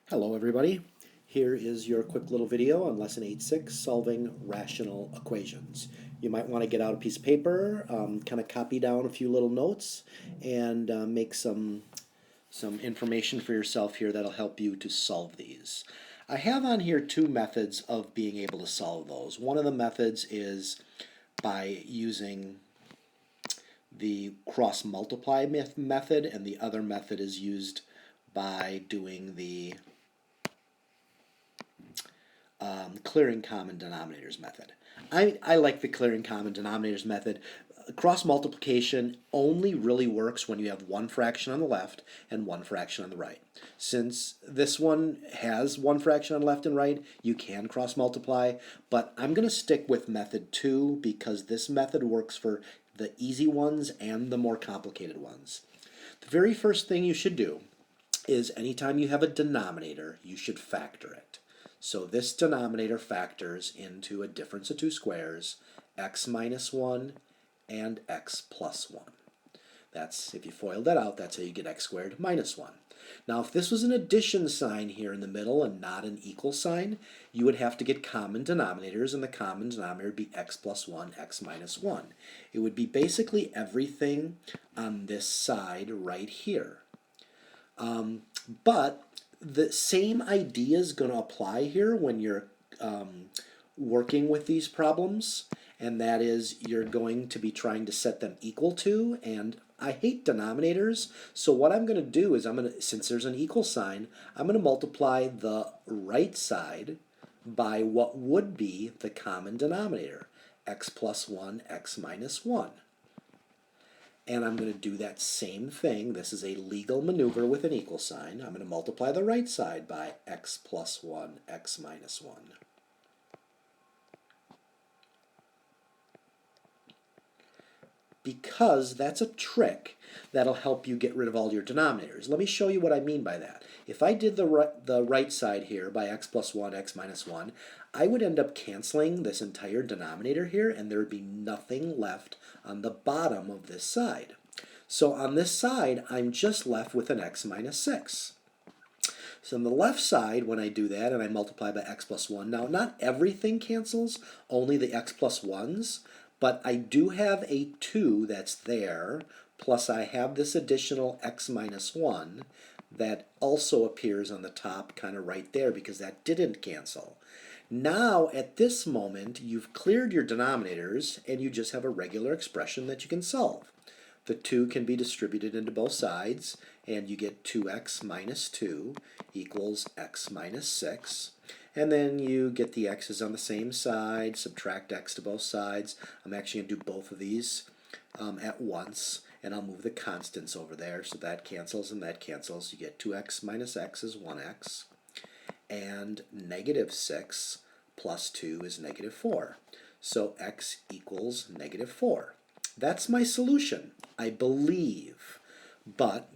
Hello everybody. Here is your quick little video on Lesson 8.6, Solving Rational Equations. You might want to get out a piece of paper, kind of copy down a few little notes, and make some information for yourself here that'll help you to solve these. I have on here two methods of being able to solve those. One of the methods is by using the cross-multiply method, and the other method is used by doing the clearing common denominators method. I like the clearing common denominators method. Cross multiplication only really works when you have one fraction on the left and one fraction on the right. Since this one has one fraction on left and right, you can cross multiply, but I'm going to stick with method 2 because this method works for the easy ones and the more complicated ones. The very first thing you should do is anytime you have a denominator, you should factor it. So this denominator factors into a difference of two squares, x minus 1 and x plus 1. That's, if you FOIL that out, that's how you get x squared minus 1. Now, if this was an addition sign here in the middle and not an equal sign, you would have to get common denominators, and the common denominator would be x plus 1, x minus 1. It would be basically everything on this side right here. But the same idea is going to apply here when you're working with these problems, and that is you're going to be trying to set them equal to, and I hate denominators, so what I'm going to do is since there's an equal sign, I'm going to multiply the right side by what would be the common denominator, x plus 1, x minus 1. And I'm going to do that same thing. This is a legal maneuver with an equal sign. I'm going to multiply the right side by x plus 1, x minus 1. Because that's a trick that'll help you get rid of all your denominators. Let me show you what I mean by that. If I did the right side here by x plus 1, x minus 1, I would end up canceling this entire denominator here, and there would be nothing left on the bottom of this side. So on this side, I'm just left with an x minus 6. So on the left side, when I do that and I multiply by x plus 1, now not everything cancels, only the x plus 1s, but I do have a 2 that's there, plus I have this additional x minus 1 that also appears on the top kind of right there because that didn't cancel. Now, at this moment, you've cleared your denominators and you just have a regular expression that you can solve. The 2 can be distributed into both sides, and you get 2x minus 2 equals x minus 6. And then you get the x's on the same side, subtract x to both sides. I'm actually going to do both of these at once, and I'll move the constants over there, so that cancels and that cancels. You get 2x minus x is 1x, and negative 6 plus 2 is negative 4. So x equals negative 4. That's my solution, I believe. But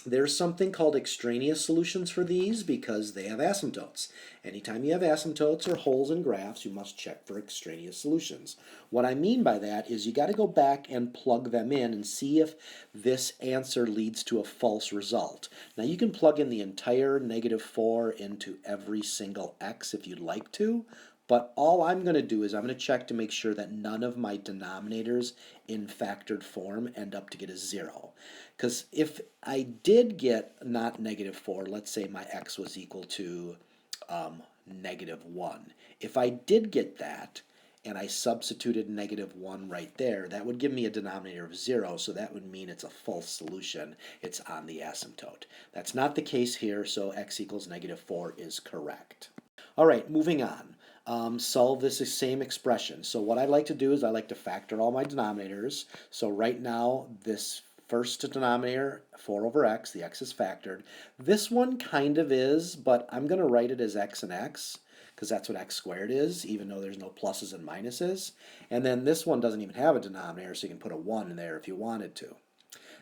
there's something called extraneous solutions for these because they have asymptotes. Anytime you have asymptotes or holes in graphs, you must check for extraneous solutions. What I mean by that is you got to go back and plug them in and see if this answer leads to a false result. Now you can plug in the entire negative 4 into every single x if you'd like to, but all I'm going to do is I'm going to check to make sure that none of my denominators in factored form end up to get a 0. Because if I did get not negative 4, let's say my x was equal to negative 1. If I did get that, and I substituted negative 1 right there, that would give me a denominator of 0, so that would mean it's a false solution. It's on the asymptote. That's not the case here, so x equals negative 4 is correct. All right, moving on. Solve this same expression. So what I like to do is I like to factor all my denominators. So right now, this first denominator, 4 over x, the x is factored. This one kind of is, but I'm going to write it as x and x, because that's what x squared is, even though there's no pluses and minuses. And then this one doesn't even have a denominator, so you can put a 1 in there if you wanted to.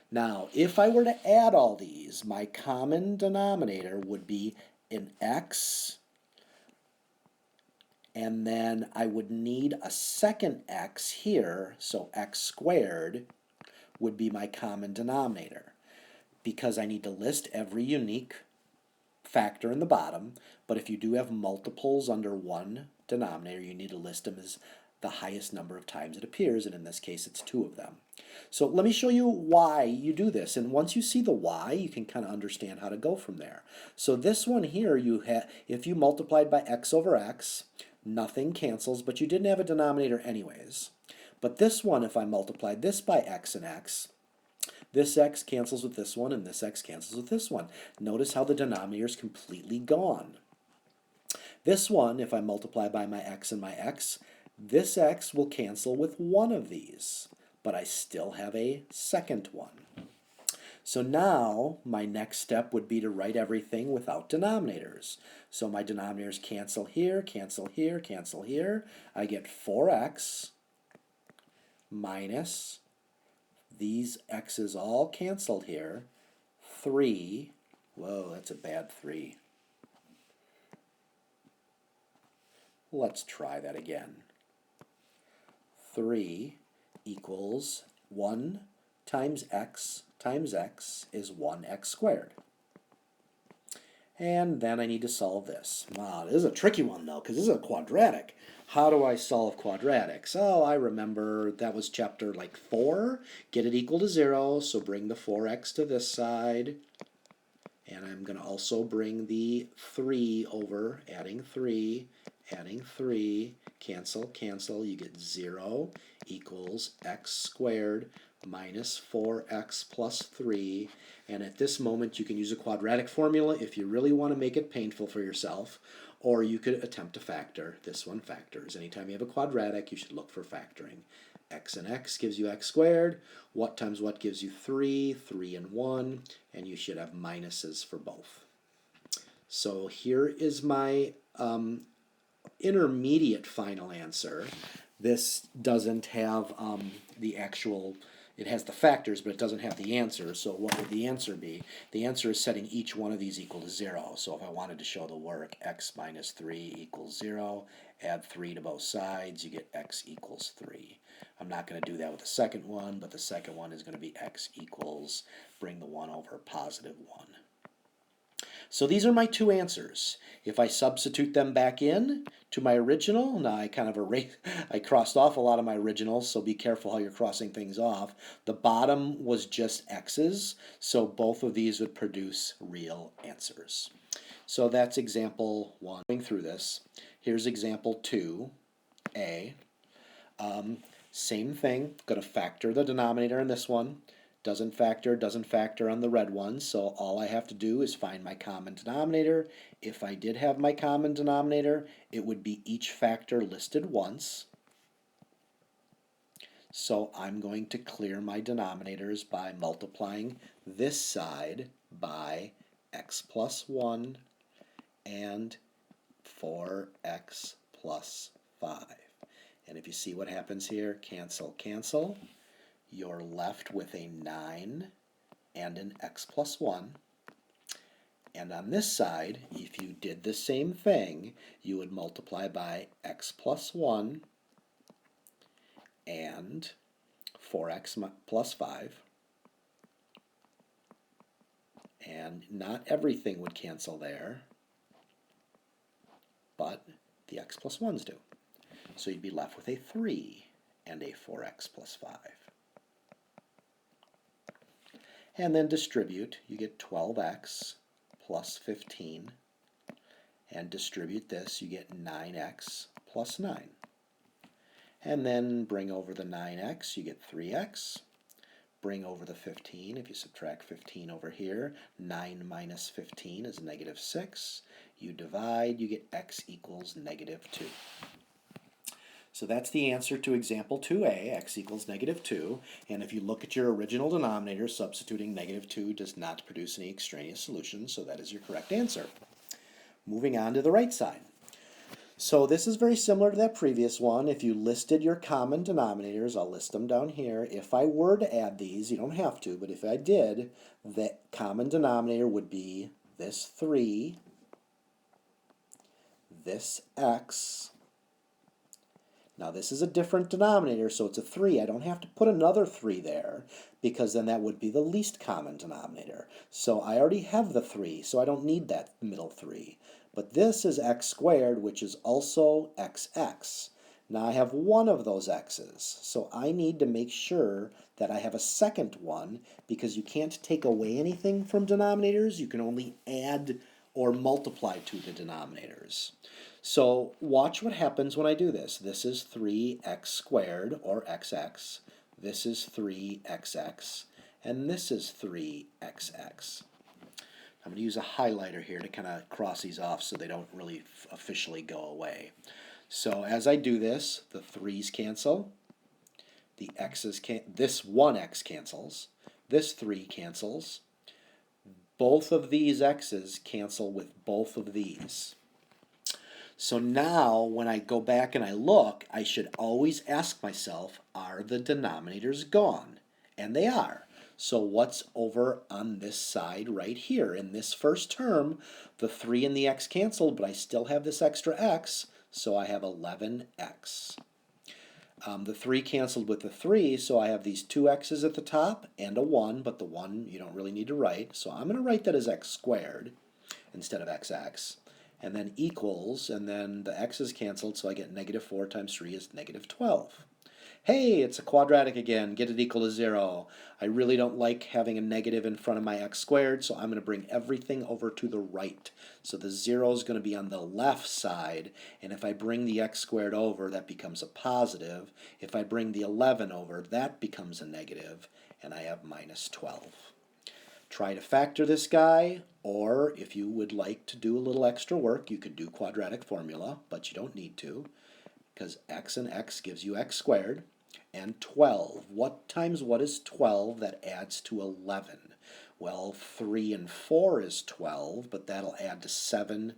Now, if I were to add all these, my common denominator would be an x, and then I would need a second x here, so x squared would be my common denominator, because I need to list every unique factor in the bottom, but if you do have multiples under one denominator, you need to list them as the highest number of times it appears, and in this case it's 2 of them. So let me show you why you do this, and once you see the why, you can kind of understand how to go from there. So this one here, if you multiplied by x over x, nothing cancels, but you didn't have a denominator anyways. But this one, if I multiplied this by x and x, this x cancels with this one, and this x cancels with this one. Notice how the denominator is completely gone. This one, if I multiply by my x and my x, this x will cancel with one of these, but I still have a second one. So now my next step would be to write everything without denominators. So my denominators cancel here, cancel here, cancel here. I get 4x minus, these x's all canceled here, 3, whoa, that's a bad 3. Let's try that again. 3 equals 1 times x is 1x squared. And then I need to solve this. Wow, this is a tricky one though, because this is a quadratic. How do I solve quadratics? Oh, I remember that was chapter like 4. Get it equal to 0, so bring the 4x to this side. And I'm going to also bring the 3 over, adding 3, cancel, cancel. You get 0 equals x squared minus 4x plus 3. And at this moment, you can use a quadratic formula if you really want to make it painful for yourself, or you could attempt to factor. This one factors. Anytime you have a quadratic, you should look for factoring. X and x gives you x squared. What times what gives you 3? 3 and 1. And you should have minuses for both. So here is my intermediate final answer. This doesn't have the actual, it has the factors, but it doesn't have the answer. So what would the answer be? The answer is setting each one of these equal to 0. So if I wanted to show the work, x minus 3 equals 0, add 3 to both sides, you get x equals 3. I'm not going to do that with the second one, but the second one is going to be x equals, bring the 1 over, positive 1. So these are my two answers. If I substitute them back in to my original, now I kind of I crossed off a lot of my originals, so be careful how you're crossing things off. The bottom was just x's, so both of these would produce real answers. So that's example 1. Going through this, here's example 2a. Same thing, going to factor the denominator in this one. Doesn't factor on the red one, so all I have to do is find my common denominator. If I did have my common denominator, it would be each factor listed once. So I'm going to clear my denominators by multiplying this side by x plus 1 and 4x plus 5. And if you see what happens here, cancel, cancel. You're left with a 9 and an x plus 1. And on this side, if you did the same thing, you would multiply by x plus 1 and 4x plus 5. And not everything would cancel there, but the x plus 1's do. So you'd be left with a 3 and a 4x plus 5. And then distribute, you get 12x plus 15. And distribute this, you get 9x plus 9. And then bring over the 9x, you get 3x. Bring over the 15, if you subtract 15 over here, 9 minus 15 is negative 6. You divide, you get x equals negative 2. So that's the answer to example 2a, x equals negative 2. And if you look at your original denominator, substituting negative 2 does not produce any extraneous solution, so that is your correct answer. Moving on to the right side. So this is very similar to that previous one. If you listed your common denominators, I'll list them down here. If I were to add these, you don't have to, but if I did, the common denominator would be this 3, this x. Now this is a different denominator, so it's a 3. I don't have to put another 3 there, because then that would be the least common denominator. So I already have the 3, so I don't need that middle 3. But this is x squared, which is also xx. Now I have one of those x's, so I need to make sure that I have a second one, because you can't take away anything from denominators. You can only add or multiply to the denominators. So watch what happens when I do this. This is 3x squared, or xx. This is 3xx. And this is 3xx. I'm going to use a highlighter here to kind of cross these off so they don't really officially go away. So as I do this, the 3's cancel, the x's this 1x cancels, this 3 cancels, both of these x's cancel with both of these. So now when I go back and I look, I should always ask myself, are the denominators gone? And they are. So what's over on this side right here? In this first term, the 3 and the x canceled, but I still have this extra x, so I have 11x. The 3 canceled with the 3, so I have these two x's at the top and a 1, but the 1 you don't really need to write. So I'm going to write that as x squared instead of xx. And then equals, and then the x is canceled, so I get negative 4 times 3 is negative 12. Hey, it's a quadratic again. Get it equal to 0. I really don't like having a negative in front of my x squared, so I'm going to bring everything over to the right. So the 0 is going to be on the left side, and if I bring the x squared over, that becomes a positive. If I bring the 11 over, that becomes a negative, and I have minus 12. Try to factor this guy, or if you would like to do a little extra work, you could do quadratic formula, but you don't need to, because x and x gives you x squared, and 12. What times what is 12? That adds to 11. Well, 3 and 4 is 12, but that'll add to 7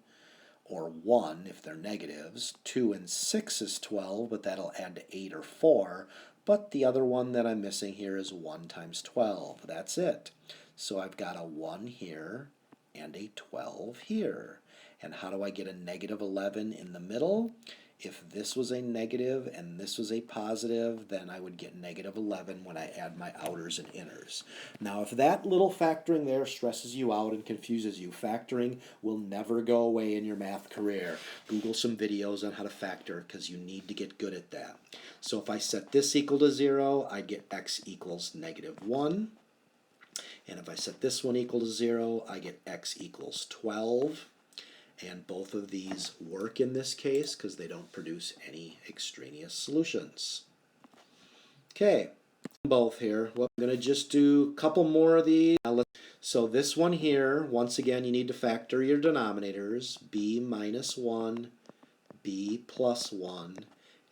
or 1 if they're negatives. 2 and 6 is 12, but that'll add to 8 or 4. But the other one that I'm missing here is 1 times 12. That's it. So I've got a 1 here and a 12 here. And how do I get a negative 11 in the middle? If this was a negative and this was a positive, then I would get negative 11 when I add my outers and inners. Now, if that little factoring there stresses you out and confuses you, factoring will never go away in your math career. Google some videos on how to factor, because you need to get good at that. So if I set this equal to 0, I get x equals negative 1. And if I set this one equal to 0, I get x equals 12. And both of these work in this case because they don't produce any extraneous solutions. Okay, both here. Well, I'm going to just do a couple more of these. So this one here, once again, you need to factor your denominators. B minus 1, B plus 1,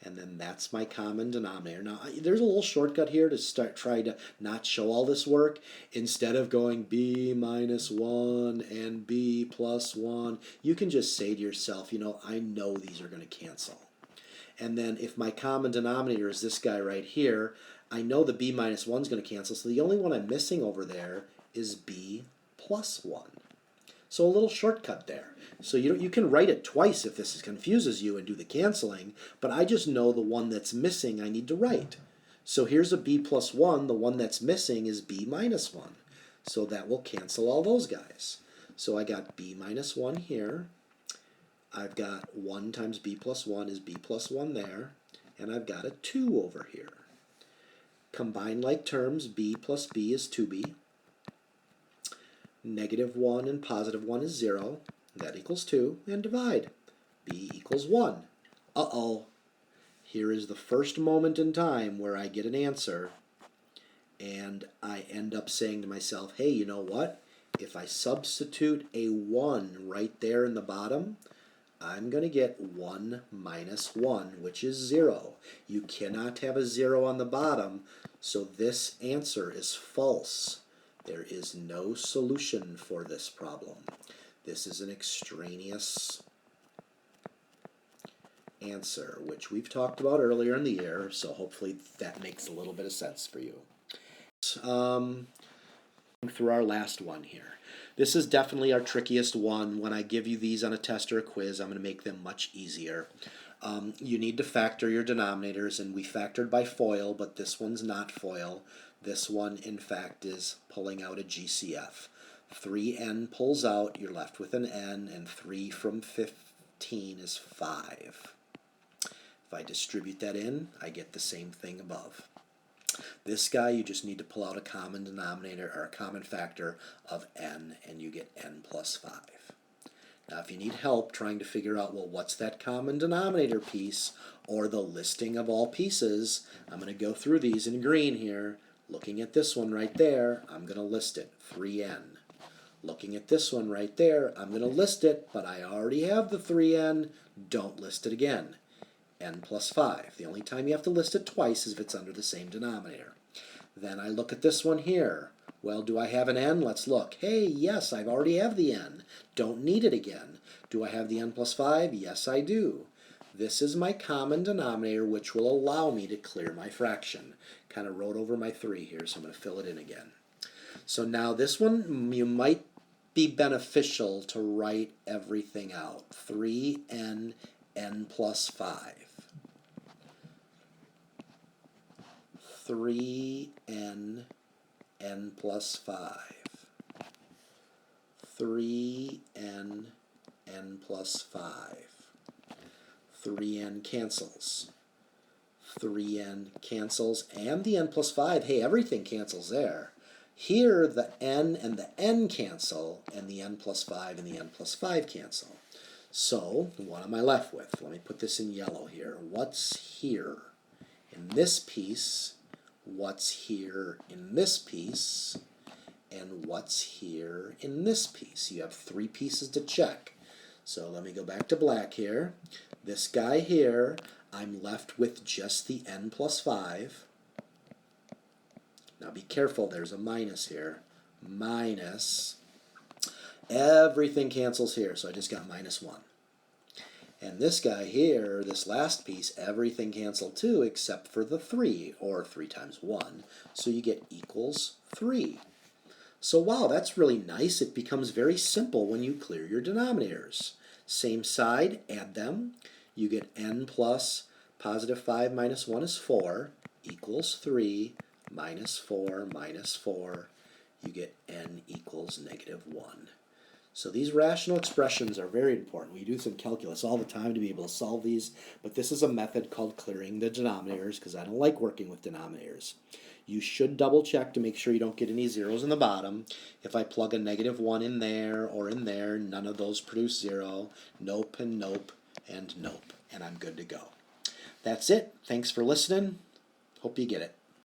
and then that's my common denominator. Now, there's a little shortcut here to try to not show all this work. Instead of going b minus 1 and b plus 1, you can just say to yourself, you know, I know these are going to cancel. And then if my common denominator is this guy right here, I know the b minus 1 is going to cancel, so the only one I'm missing over there is b plus 1. So a little shortcut there. So you can write it twice if this confuses you and do the canceling, but I just know the one that's missing I need to write. So here's a b plus 1. The one that's missing is b minus 1. So that will cancel all those guys. So I got b minus 1 here. I've got 1 times b plus 1 is b plus 1 there. And I've got a 2 over here. Combine like terms, b plus b is 2b. Negative 1 and positive 1 is 0. That equals 2. And divide. B equals 1. Uh-oh. Here is the first moment in time where I get an answer, and I end up saying to myself, hey, you know what? If I substitute a 1 right there in the bottom, I'm going to get 1 minus 1, which is 0. You cannot have a 0 on the bottom, so this answer is false. There is no solution for this problem. This is an extraneous answer, which we've talked about earlier in the year, so hopefully that makes a little bit of sense for you. Through our last one here. This is definitely our trickiest one. When I give you these on a test or a quiz, I'm going to make them much easier. You need to factor your denominators, and we factored by FOIL, but this one's not FOIL. This one, in fact, is pulling out a GCF. 3n pulls out, you're left with an n, and 3 from 15 is 5. If I distribute that in, I get the same thing above. This guy, you just need to pull out a common denominator or a common factor of n, and you get n plus 5. Now, if you need help trying to figure out, well, what's that common denominator piece or the listing of all pieces, I'm going to go through these in green here. Looking at this one right there, I'm going to list it, 3n. Looking at this one right there, I'm going to list it, but I already have the 3n. Don't list it again. N plus 5. The only time you have to list it twice is if it's under the same denominator. Then I look at this one here. Well, do I have an n? Let's look. Hey, yes, I already have the n. Don't need it again. Do I have the n plus 5? Yes, I do. This is my common denominator, which will allow me to clear my fraction. Kind of wrote over my 3 here, so I'm going to fill it in again. So now this one, you might be beneficial to write everything out. 3n, n plus 5. 3n, n plus 5. 3n, n plus 5. 3n cancels. 3n cancels, and the n plus 5, hey, everything cancels there. Here, the n and the n cancel, and the n plus 5 and the n plus 5 cancel. So, what am I left with? Let me put this in yellow here. What's here in this piece? What's here in this piece? And what's here in this piece? You have 3 pieces to check. So let me go back to black here. This guy here, I'm left with just the n plus 5. Now be careful, there's a minus here. Minus. Everything cancels here, so I just got minus 1. And this guy here, this last piece, everything canceled too except for the 3, or 3 times 1. So you get equals 3. So wow, that's really nice. It becomes very simple when you clear your denominators. Same side, add them. You get n plus positive 5 minus 1 is 4 equals 3 minus 4 minus 4. You get n equals negative 1. So these rational expressions are very important. We do some calculus all the time to be able to solve these, but this is a method called clearing the denominators because I don't like working with denominators. You should double check to make sure you don't get any zeros in the bottom. If I plug a negative 1 in there or in there, none of those produce 0. Nope and nope and nope, and I'm good to go. That's it. Thanks for listening. Hope you get it.